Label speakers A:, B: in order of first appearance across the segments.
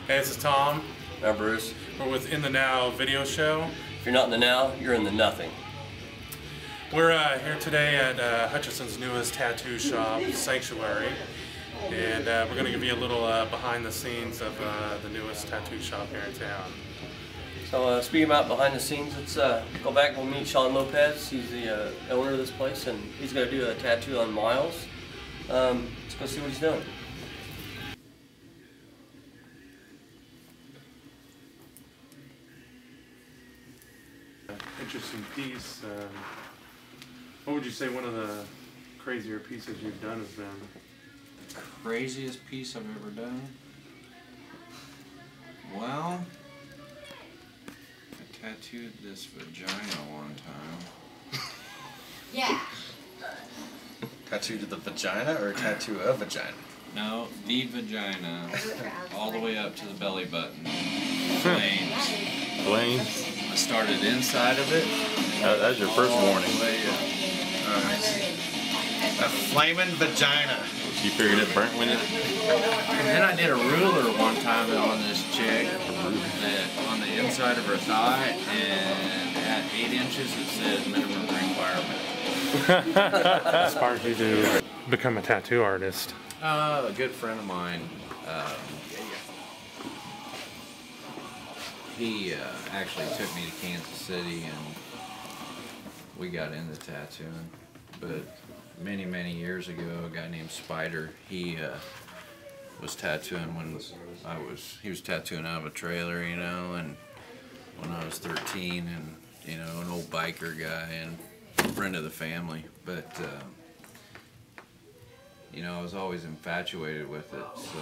A: Hey, this is Tom.
B: I'm Bruce.
A: We're with In the Now video show.
B: If you're not in the now, you're in the nothing.
A: We're here today at Hutchison's newest tattoo shop, Sanctuary. And we're going to give you a little behind the scenes of the newest tattoo shop here in town.
B: So speaking about behind the scenes, let's go back and we'll meet Sean Lopez. He's the owner of this place, and he's going to do a tattoo on Miles. Let's go see what he's doing.
A: Interesting piece. What would you say one of the crazier pieces you've done has been?
C: Craziest piece I've ever done? Well, I tattooed this vagina one time.
D: Yeah.
E: Tattoo to the vagina or tattoo of vagina?
C: No, the vagina, all the way up to the belly button. Flames.
E: Flames?
C: I started inside of it.
E: That's your first warning.
C: All the way up.
E: A flaming vagina. You figured it burnt when it...
C: And then I did a ruler one time on this chick, that on the inside of her thigh, and at 8 inches it said minimum requirement.
A: Inspired you to become a tattoo artist?
C: A good friend of mine, he actually took me to Kansas City and we got into tattooing. But many, many years ago, a guy named Spider, he was tattooing when he was tattooing out of a trailer, you know, and when I was 13, and, you know, an old biker guy and friend of the family. But, you know, I was always infatuated with it, so,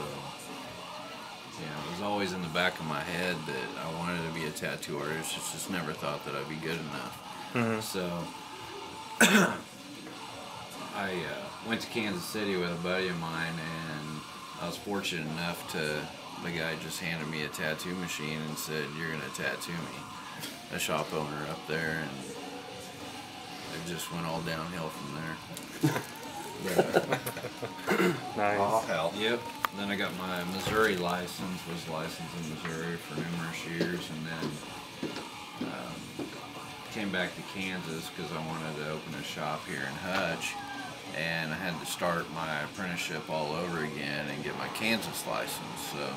C: you know, it was always in the back of my head that I wanted to be a tattoo artist. Just never thought that I'd be good enough.
A: Mm-hmm.
C: So, I went to Kansas City with a buddy of mine, and I was fortunate enough the guy just handed me a tattoo machine and said, "You're going to tattoo me." A shop owner up there, and it just went all downhill from there.
A: Nice.
E: Oh, hell.
C: Yep. Then I got my Missouri license, was licensed in Missouri for numerous years, and then came back to Kansas because I wanted to open a shop here in Hutch, and I had to start my apprenticeship all over again and get my Kansas license. So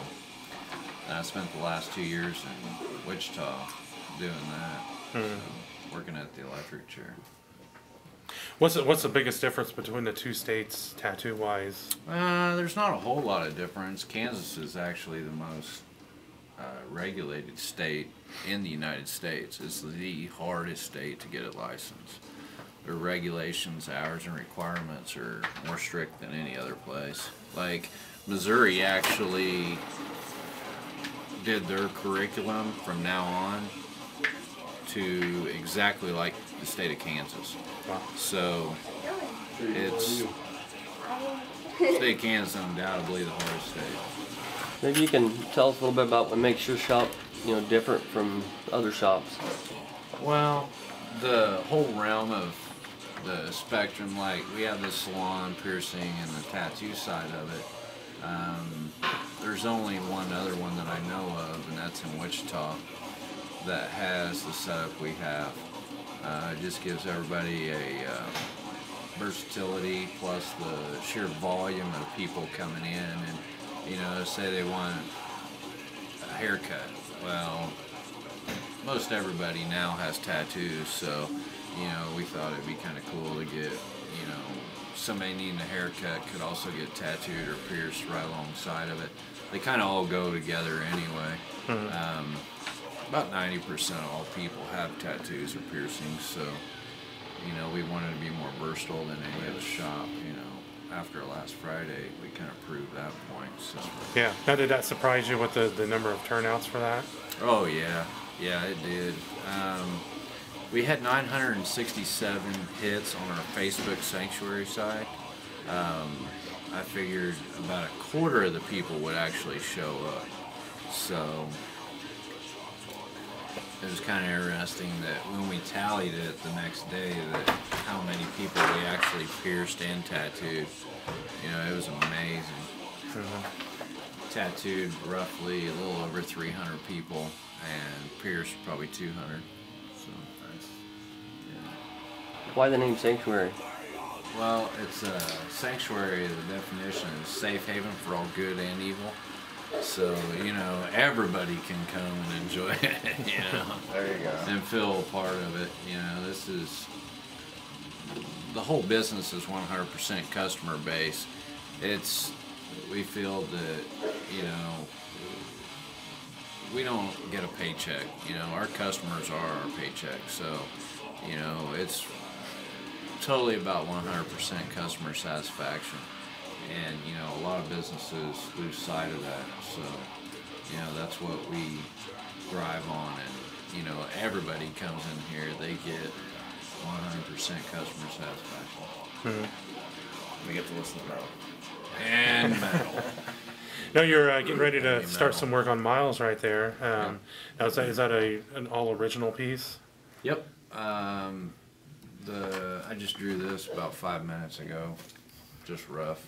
C: I spent the last 2 years in Wichita doing that, working at the electric chair.
A: What's the biggest difference between the two states, tattoo-wise?
C: There's not a whole lot of difference. Kansas is actually the most regulated state in the United States. It's the hardest state to get a license. Their regulations, hours, and requirements are more strict than any other place. Like, Missouri actually did their curriculum from now on to exactly like the state of Kansas.
A: Wow.
C: So, it's the state of Kansas undoubtedly the hardest state.
B: Maybe you can tell us a little bit about what makes your shop, you know, different from other shops.
C: Well, the whole realm of the spectrum, like we have the salon, piercing, and the tattoo side of it. There's only one other one that I know of, and that's in Wichita, that has the setup we have. It just gives everybody a versatility, plus the sheer volume of people coming in, and, you know, say they want a haircut. Well, most everybody now has tattoos, so, you know, we thought it'd be kind of cool to get, you know, somebody needing a haircut could also get tattooed or pierced right alongside of it. They kind of all go together anyway. Mm-hmm. About 90% of all people have tattoos or piercings, so, you know, we wanted to be more versatile than any other shop, you know. After last Friday, we kind of proved that point. So.
A: Yeah. Now, did that surprise you with the number of turnouts for that?
C: Oh, yeah. Yeah, it did. We had 967 hits on our Facebook Sanctuary site. I figured about a quarter of the people would actually show up. So it was kind of interesting that when we tallied it the next day, that how many people we actually pierced and tattooed. You know, it was amazing. tattooed roughly a little over 300 people and pierced probably 200. So, yeah.
B: Why the name Sanctuary?
C: Well, it's a sanctuary. The definition is safe haven for all good and evil. So, you know, everybody can come and enjoy it, you know.
E: There you go.
C: And feel a part of it. You know, the whole business is 100% customer base. We feel that, you know, we don't get a paycheck. You know, our customers are our paycheck. So, you know, it's totally about 100% customer satisfaction. And, you know, a lot of businesses lose sight of that. So, you know, that's what we thrive on. And, you know, everybody comes in here, they get 100% customer satisfaction.
E: Mm-hmm. We get to listen to metal.
C: And metal.
A: Now you're getting ready to start some work on Miles right there. Now is that an all original piece?
C: Yep. I just drew this about 5 minutes ago, just rough.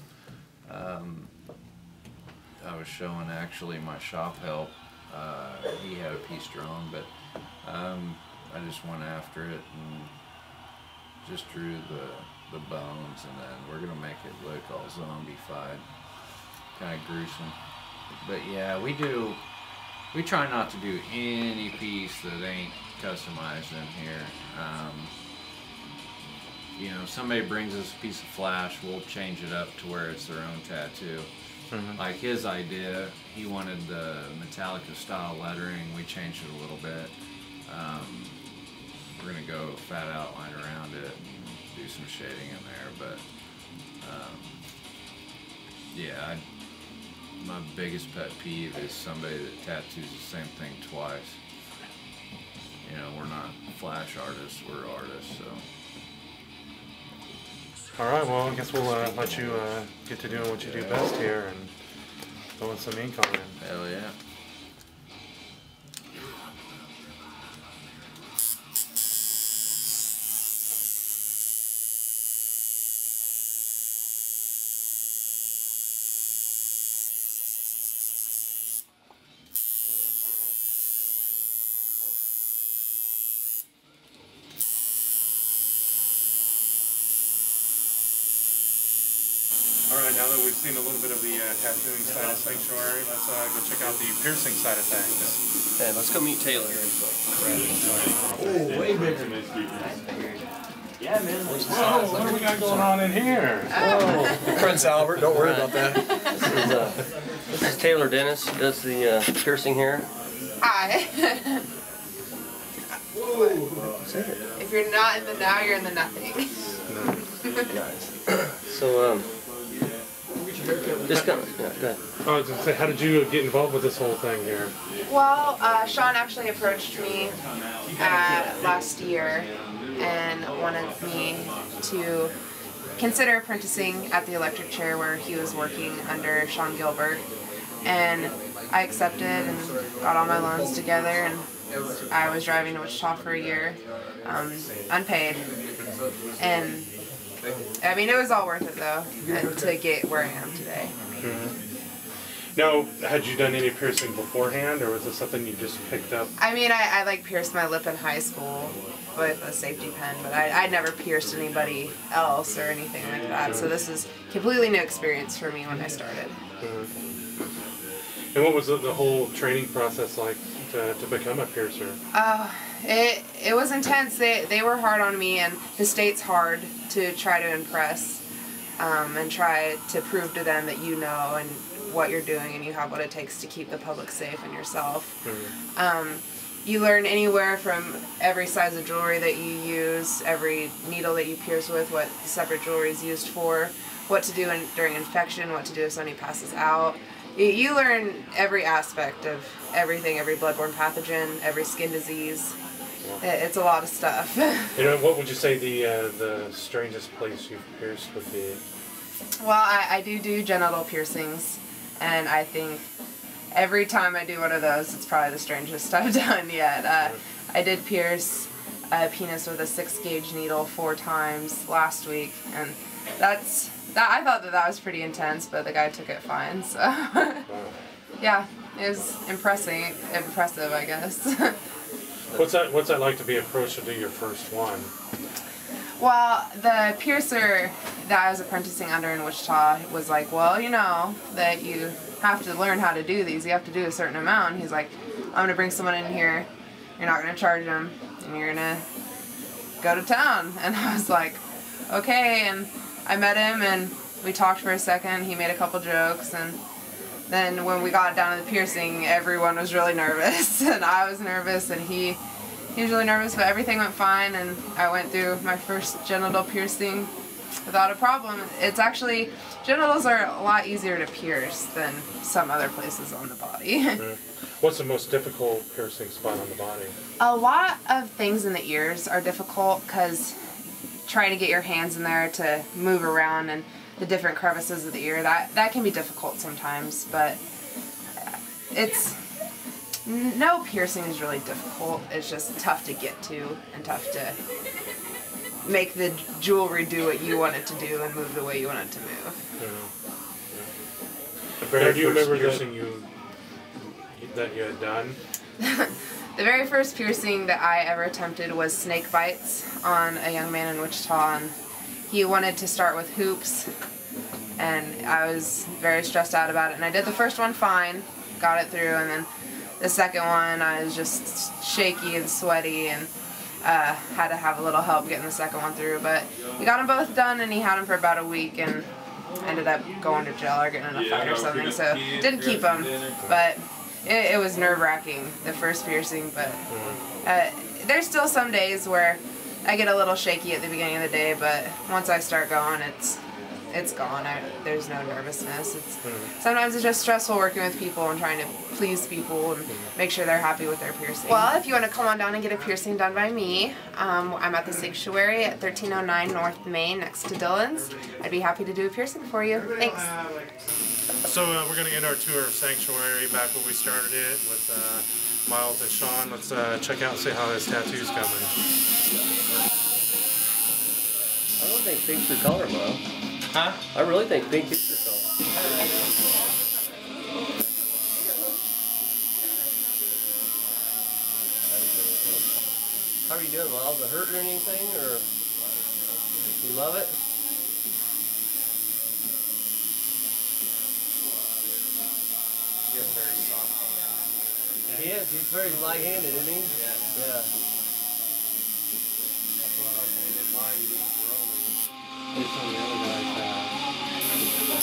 C: I was showing actually my shop help. He had a piece drawn, but I just went after it and just drew the bones, and then we're gonna make it look all zombie-fied, kind of gruesome. But yeah, we try not to do any piece that ain't customized in here. You know, somebody brings us a piece of flash, we'll change it up to where it's their own tattoo. Mm-hmm. Like his idea, he wanted the Metallica style lettering, we changed it a little bit. We're gonna go fat outline around it and do some shading in there, but yeah, my biggest pet peeve is somebody that tattoos the same thing twice. You know, we're not flash artists, we're artists, so.
A: All right, well, I guess we'll let you get to doing what you do best here and throwing some ink on it.
C: Hell yeah.
A: All right, now that we've seen a little bit of the tattooing side of Sanctuary, let's go check out the piercing side of things.
B: Okay, let's go meet Taylor.
D: Oh, way bigger. Yeah, man.
A: Whoa, what do we got going on in here?
D: Oh, Prince Albert, don't worry about that.
B: This is Taylor Dennis. He does the piercing here.
F: Hi. If you're not in the now, you're in the nothing.
B: So, just kind of, yeah, go ahead.
A: I was going to say, how did you get involved with this whole thing here?
F: Well, Sean actually approached me last year and wanted me to consider apprenticing at the electric chair where he was working under Sean Gilbert. And I accepted and got all my loans together, and I was driving to Wichita for a year, unpaid. And I mean, it was all worth it though, and to get where I am today.
A: Mm-hmm. Now, had you done any piercing beforehand, or was this something you just picked up?
F: I mean, I like pierced my lip in high school with a safety pin, but I'd never pierced anybody else or anything like that. So this is completely new experience for me when I started.
A: Mm-hmm. And what was the whole training process like to become a piercer?
F: It was intense. They were hard on me, and the state's hard to try to impress and try to prove to them that you know and what you're doing and you have what it takes to keep the public safe and yourself. Mm-hmm. You learn anywhere from every size of jewelry that you use, every needle that you pierce with, what the separate jewelry is used for, what to do during infection, what to do if somebody passes out. You learn every aspect of everything, every bloodborne pathogen, every skin disease. It's a lot of stuff.
A: You know, what would you say the strangest place you've pierced would be?
F: Well, I do genital piercings, and I think every time I do one of those, it's probably the strangest I've done yet. I did pierce a penis with a 6-gauge needle 4 times last week, and I thought that was pretty intense, but the guy took it fine. So. yeah, it was impressive, I guess.
A: What's that like to be approached to do your first one?
F: Well, the piercer that I was apprenticing under in Wichita was like, well, you know that you have to learn how to do these. You have to do a certain amount. And he's like, I'm going to bring someone in here. You're not going to charge them. And you're going to go to town. And I was like, okay. And I met him and we talked for a second. He made a couple jokes. And then when we got down to the piercing, everyone was really nervous. And I was nervous and he was really nervous, but everything went fine, and I went through my first genital piercing without a problem. It's actually, genitals are a lot easier to pierce than some other places on the body.
A: What's the most difficult piercing spot on the body?
F: A lot of things in the ears are difficult because trying to get your hands in there to move around and the different crevices of the ear, that can be difficult sometimes, but no piercing is really difficult. It's just tough to get to and tough to make the jewelry do what you want it to do and move the way you want it to move.
A: The very first piercing that you had done?
F: The very first piercing that I ever attempted was snake bites on a young man in Wichita, and he wanted to start with hoops, and I was very stressed out about it. And I did the first one fine, got it through, and then the second one, I was just shaky and sweaty and had to have a little help getting the second one through. But we got them both done, and he had them for about a week and ended up going to jail or getting in a fight or something. So didn't keep them, but it was nerve-wracking, the first piercing. But there's still some days where I get a little shaky at the beginning of the day, but once I start going, it's gone. There's no nervousness. Sometimes it's just stressful working with people and trying to please people and make sure they're happy with their piercing. Well, if you want to come on down and get a piercing done by me, I'm at the Sanctuary at 1309 North Main next to Dillon's. I'd be happy to do a piercing for you. Thanks.
A: So we're going to end our tour of Sanctuary back where we started it with Miles and Sean. Let's check out and see how his tattoo's coming.
B: I don't think pink's your color, Miles.
E: Huh?
B: I really think pink is your color. How are you doing, Miles? Is it hurt or anything, or you love it?
E: He's very soft.
B: He is. He's very light-handed, isn't he? Yeah.
D: If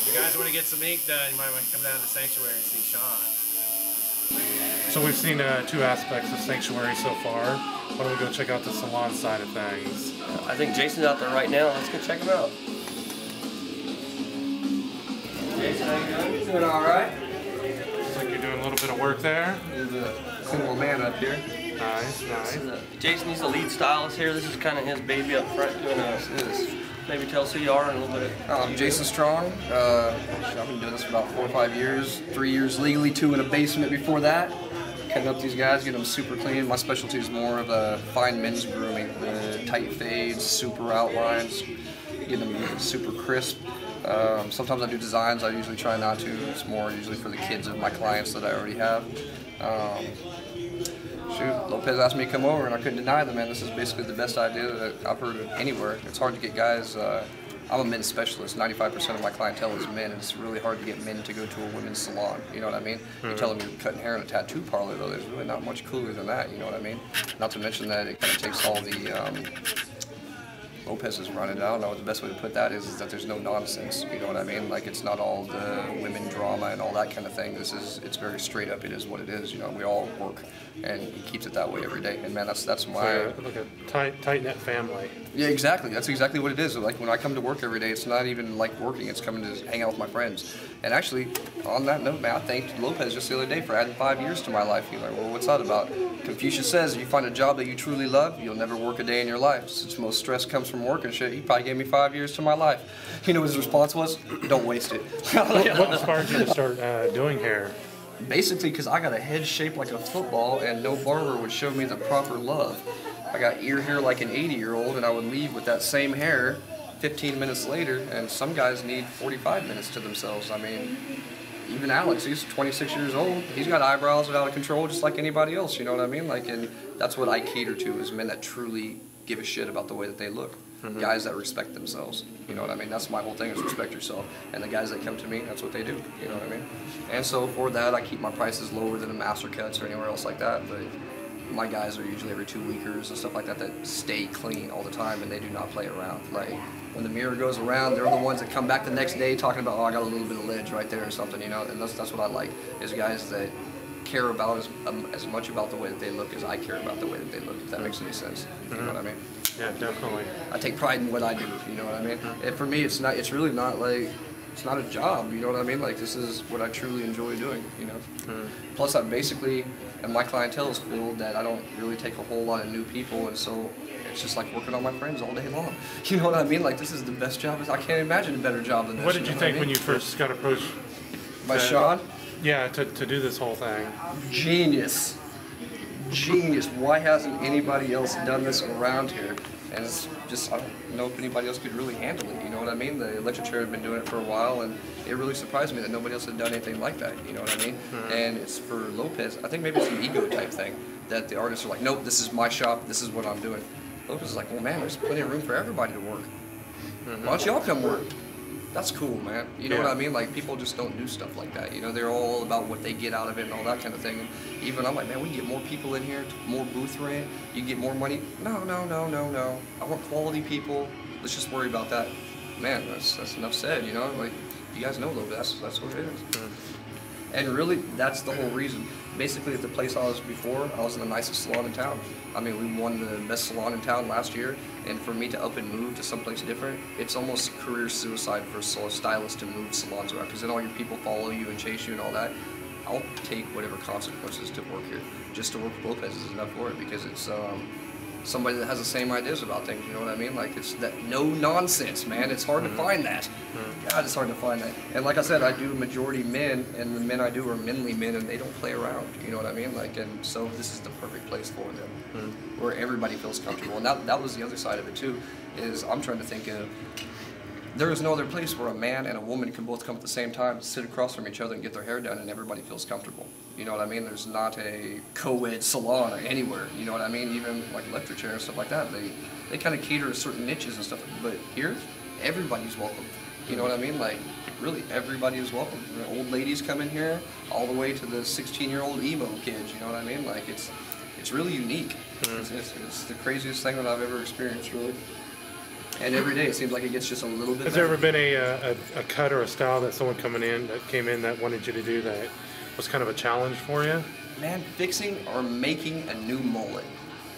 D: you guys want to get some ink done, you might want to come down to the Sanctuary and see Sean.
A: So we've seen two aspects of Sanctuary so far. Why don't we go check out the salon side of things?
B: I think Jason's out there right now. Let's go check him out. Jason, how you doing?
G: Doing all right.
A: Looks like you're doing a little bit of work there.
G: There's a single man up here.
A: Nice, nice.
B: Jason, he's the lead stylist here. This is kind of his baby up front doing maybe tell us who you are and a little bit.
G: I'm Jason Strong. I've been doing this for about 4 or 5 years. 3 years legally, 2 in a basement before that. Cutting up these guys, getting them super clean. My specialty is more of a fine men's grooming. Tight fades, super outlines, getting them super crisp. Sometimes I do designs. I usually try not to. It's more usually for the kids of my clients that I already have. Lopez asked me to come over and I couldn't deny them, man. This is basically the best idea that I've heard anywhere. It's hard to get guys, I'm a men's specialist. 95% of my clientele is men, and it's really hard to get men to go to a women's salon, you know what I mean? You tell them you're cutting hair in a tattoo parlor, though, there's really not much cooler than that, you know what I mean? Not to mention that it kind of takes all the, Lopez is running. I don't know what the best way to put that is that there's no nonsense. You know what I mean? Like, it's not all the women drama and all that kind of thing. It's very straight up. It is what it is. You know, we all work, and he keeps it that way every day. And man, that's my
A: like a tight knit family.
G: Yeah, exactly. That's exactly what it is. Like when I come to work every day, it's not even like working. It's coming to hang out with my friends. And actually, on that note, man, I thanked Lopez just the other day for adding 5 years to my life. He's like, well, what's that about? Confucius says, if you find a job that you truly love, you'll never work a day in your life. Since most stress comes from work and shit, he probably gave me 5 years to my life. You know what his response was? Don't waste it.
A: What inspired you to start doing hair?
G: Basically, because I got a head shaped like a football, and no barber would show me the proper love. I got ear hair like an 80-year-old, and I would leave with that same hair 15 minutes later, and some guys need 45 minutes to themselves. I mean, even Alex, he's 26 years old. He's got eyebrows that are out of control just like anybody else, you know what I mean? Like, and that's what I cater to, is men that truly give a shit about the way that they look. Guys that respect themselves, you know what I mean? That's my whole thing, is respect yourself. And the guys that come to me, that's what they do, you know what I mean? And so for that, I keep my prices lower than the Master Cuts or anywhere else like that, but my guys are usually every 2 weekers and stuff like that stay clean all the time, and they do not play around. Like, when the mirror goes around, they're the ones that come back the next day talking about, oh, I got a little bit of ledge right there or something, you know? And that's what I like, is guys that care about as much about the way that they look as I care about the way that they look, if that makes any sense. You know what I mean?
A: Yeah, definitely.
G: I take pride in what I do, you know what I mean? And for me, it's really not like, it's not a job, you know what I mean? Like, this is what I truly enjoy doing, you know? Plus, I basically, and my clientele is filled that I don't really take a whole lot of new people, and so it's just like working on my friends all day long. You know what I mean? Like, this is the best job. I can't imagine a better job than this.
A: What did you think when you first got approached?
G: By Sean?
A: Yeah, to do this whole thing.
G: Genius. Genius. Why hasn't anybody else done this around here? And it's just, I don't know if anybody else could really handle it, you know what I mean? The electric chair had been doing it for a while, and it really surprised me that nobody else had done anything like that, you know what I mean? And it's for Lopez, I think maybe it's an ego type thing, that the artists are like, nope, this is my shop, this is what I'm doing. Lopez is like, well man, there's plenty of room for everybody to work. Why don't y'all come work? That's cool, man. You know what I mean? Like, people just don't do stuff like that. You know, they're all about what they get out of it and all that kind of thing. And even I'm like, man, we can get more people in here, more booth rent, you can get more money. No, no, no, no, no. I want quality people. Let's just worry about that. Man, that's enough said, you know? Like, you guys know, though, that's what it is. And really, that's the whole reason. Basically, at the place I was before, I was in the nicest salon in town. I mean, we won the best salon in town last year, and for me to up and move to someplace different, it's almost career suicide for a stylist to move salons around, because then all your people follow you and chase you and all that. I'll take whatever consequences to work here. Just to work with Lopez is enough for it, because it's somebody that has the same ideas about things, you know what I mean? Like, it's that no nonsense, man. It's hard to find that. God, it's hard to find that. And like I said, I do majority men, and the men I do are manly men, and they don't play around, you know what I mean? Like, and so this is the perfect place for them, where everybody feels comfortable. And that was the other side of it too, is I'm trying to think of, there is no other place where a man and a woman can both come at the same time, sit across from each other and get their hair done, and everybody feels comfortable. You know what I mean? There's not a co-ed salon or anywhere, you know what I mean? Even like electric chair and stuff like that, they kind of cater to certain niches and stuff, but here, everybody's welcome. You know what I mean? Like, really, everybody is welcome. The old ladies come in here, all the way to the 16-year-old emo kids, you know what I mean? Like, it's really unique. It's the craziest thing that I've ever experienced, really. And every day it seems like it gets just a little bit
A: Has
G: better.
A: there ever been a cut or a style that someone came in that wanted you to do that was kind of a challenge for you?
G: Man, fixing or making a new mullet.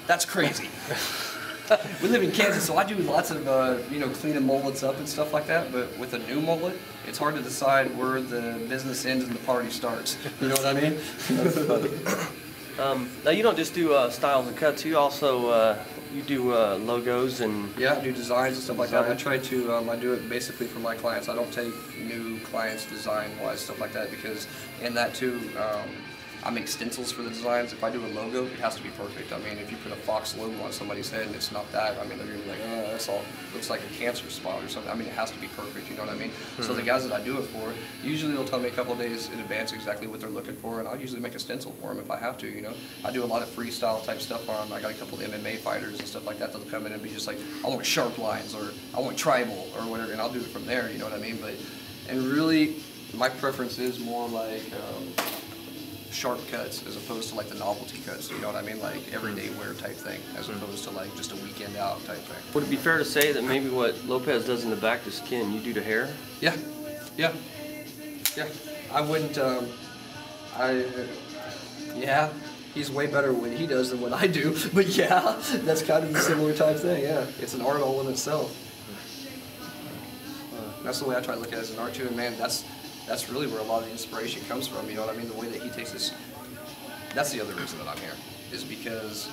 G: That's crazy. We live in Kansas, so I do lots of, cleaning mullets up and stuff like that, but with a new mullet, it's hard to decide where the business ends and the party starts. You know what I mean?
B: Now, you don't just do styles and cuts, you also you do logos and...
G: Yeah, I do designs and stuff like that. I try to, I do it basically for my clients. I don't take new clients design-wise, stuff like that, because in that too, I make stencils for the designs. If I do a logo, it has to be perfect. I mean, if you put a Fox logo on somebody's head and it's not that, I mean, they're gonna be like, oh, that's all, looks like a cancer spot or something. I mean, it has to be perfect, you know what I mean? So the guys that I do it for, usually they'll tell me a couple of days in advance exactly what they're looking for, and I'll usually make a stencil for them if I have to, you know? I do a lot of freestyle type stuff on them. I got a couple of MMA fighters and stuff like that that'll come in and be just like, I want sharp lines, or I want tribal, or whatever, and I'll do it from there, you know what I mean? And really, my preference is more like, sharp cuts as opposed to like the novelty cuts, you know what I mean? Like everyday wear type thing, as opposed to like just a weekend out type thing.
B: Would it be fair to say that maybe what Lopez does in the back to skin, you do to hair?
G: Yeah, yeah, yeah. I wouldn't, yeah, he's way better at what he does than what I do, but yeah, that's kind of the similar type thing, yeah. It's an art all in itself. That's the way I try to look at it as an art too, and man, that's really where a lot of the inspiration comes from, you know what I mean? The way that he takes this, that's the other reason that I'm here, is because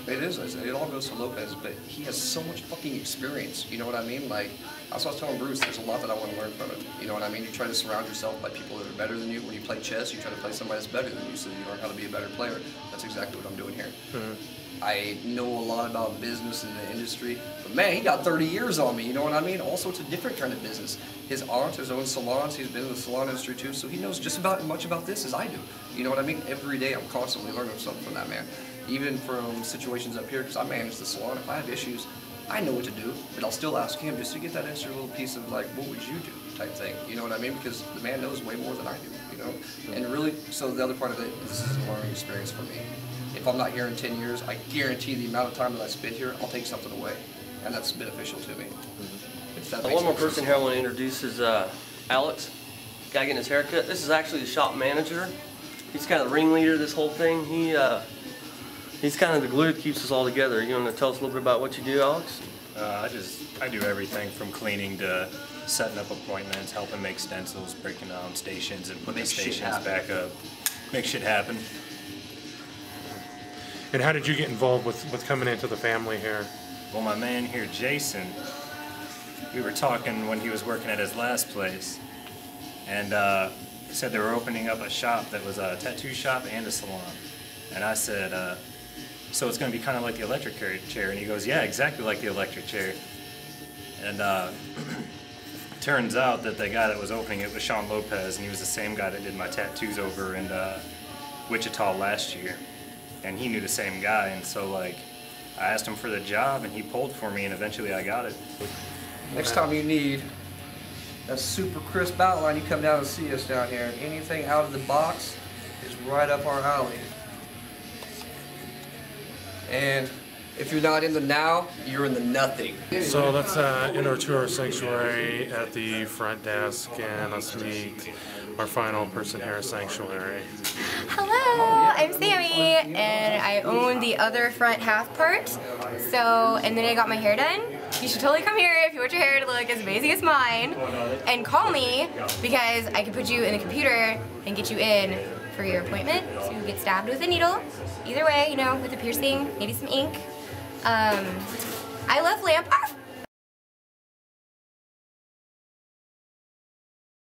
G: it all goes to Lopez, but he has so much fucking experience, you know what I mean? Like, that's what I was telling Bruce, there's a lot that I want to learn from him, you know what I mean? You try to surround yourself by people that are better than you. When you play chess, you try to play somebody that's better than you so you learn how to be a better player. That's exactly what I'm doing here. I know a lot about business and the industry, but man, he got 30 years on me, you know what I mean? Also, it's a different kind of business. His aunt has owned salons, he's been in the salon industry too, so he knows just about as much about this as I do. You know what I mean? Every day I'm constantly learning something from that man. Even from situations up here, because I manage the salon, if I have issues, I know what to do, but I'll still ask him just to get that extra little piece of like, what would you do type thing, you know what I mean? Because the man knows way more than I do, you know? And really, so the other part of it, this is a learning experience for me. If I'm not here in 10 years, I guarantee the amount of time that I spend here, I'll take something away, and that's beneficial to me. If that makes
B: One more
G: sense.
B: person here I want to introduce is Alex, guy getting his haircut. This is actually the shop manager. He's kind of the ringleader of this whole thing. He's kind of the glue that keeps us all together. You want to tell us a little bit about what you do, Alex?
H: I do everything from cleaning to setting up appointments, helping make stencils, breaking down stations and putting the stations back up. Make shit happen.
A: And how did you get involved with coming into the family here?
H: Well, my man here, Jason, we were talking when he was working at his last place, and he said they were opening up a shop that was a tattoo shop and a salon. And I said, so it's going to be kind of like the electric chair? And he goes, yeah, exactly like the electric chair. And turns out that the guy that was opening it was Sean Lopez, and he was the same guy that did my tattoos over in Wichita last year. And he knew the same guy, and so like I asked him for the job and he pulled for me, and eventually I got it.
G: Next time you need a super crisp outline, you come down and see us down here. Anything out of the box is right up our alley. And if you're not in the now, you're in the nothing.
A: So let's enter to our sanctuary at the front desk, and let's meet our final person here at Sanctuary.
I: Hello, I'm Sammy, and I own the other front half part. So, and then I got my hair done. You should totally come here if you want your hair to look as amazing as mine, and call me because I can put you in the computer and get you in for your appointment. So you get stabbed with a needle. Either way, you know, with a piercing, maybe some ink. I love lamp art.